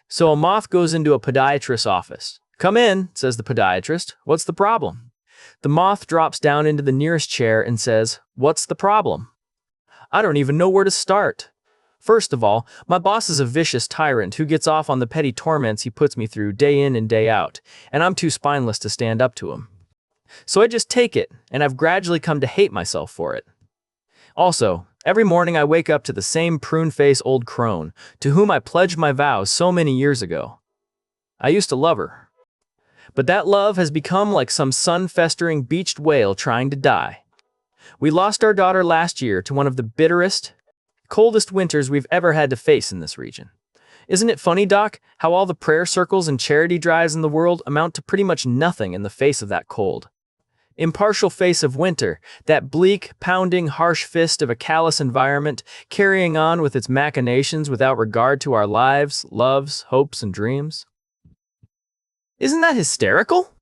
So a moth goes into a podiatrist's office. "Come in," says the podiatrist. "What's the problem?" The moth drops down into the nearest chair and says, "What's the problem?" "I don't even know where to start. First of all, my boss is a vicious tyrant who gets off on the petty torments he puts me through day in and day out, and I'm too spineless to stand up to him. So I just take it, and I've gradually come to hate myself for it. Also, every morning I wake up to the same prune-face old crone, to whom I pledged my vows so many years ago. I used to love her. But that love has become like some sun-festering beached whale trying to die. We lost our daughter last year to one of the bitterest, coldest winters we've ever had to face in this region. Isn't it funny, Doc, how all the prayer circles and charity drives in the world amount to pretty much nothing in the face of that cold? Impartial face of winter, that bleak, pounding, harsh fist of a callous environment, carrying on with its machinations without regard to our lives, loves, hopes, and dreams. Isn't that hysterical?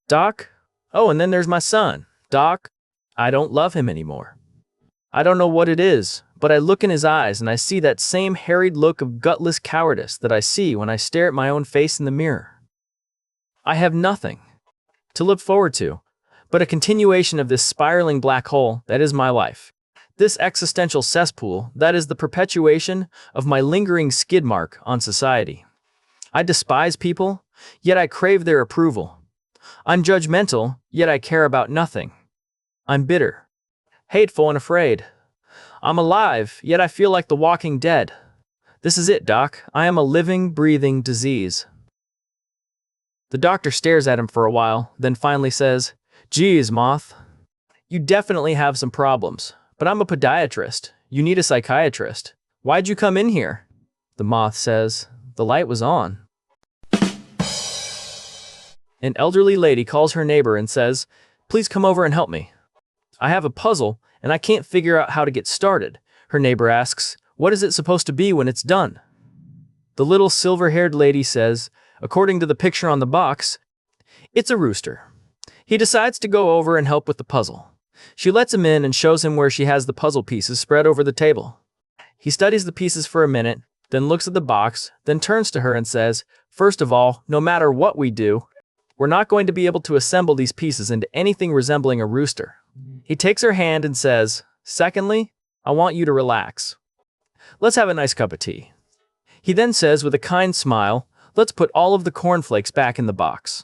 Doc? Oh, and then there's my son. Doc, I don't love him anymore. I don't know what it is, but I look in his eyes and I see that same harried look of gutless cowardice that I see when I stare at my own face in the mirror. I have nothing to look forward to but a continuation of this spiraling black hole that is my life. This existential cesspool that is the perpetuation of my lingering skid mark on society. I despise people, yet I crave their approval. I'm judgmental, yet I care about nothing. I'm bitter, hateful, and afraid. I'm alive, yet I feel like the walking dead. This is it, Doc. I am a living, breathing disease. The doctor stares at him for a while, then finally says, "Geez, Moth, you definitely have some problems, but I'm a podiatrist. You need a psychiatrist. Why'd you come in here?" The moth says, "The light was on." An elderly lady calls her neighbor and says, "Please come over and help me. I have a puzzle, and I can't figure out how to get started." Her neighbor asks, "What is it supposed to be when it's done?" The little silver-haired lady says, according to the picture on the box, "It's a rooster." He decides to go over and help with the puzzle. She lets him in and shows him where she has the puzzle pieces spread over the table. He studies the pieces for a minute, then looks at the box, then turns to her and says, "First of all, no matter what we do, we're not going to be able to assemble these pieces into anything resembling a rooster." He takes her hand and says, "Secondly, I want you to relax. Let's have a nice cup of tea." He then says with a kind smile, "Let's put all of the cornflakes back in the box."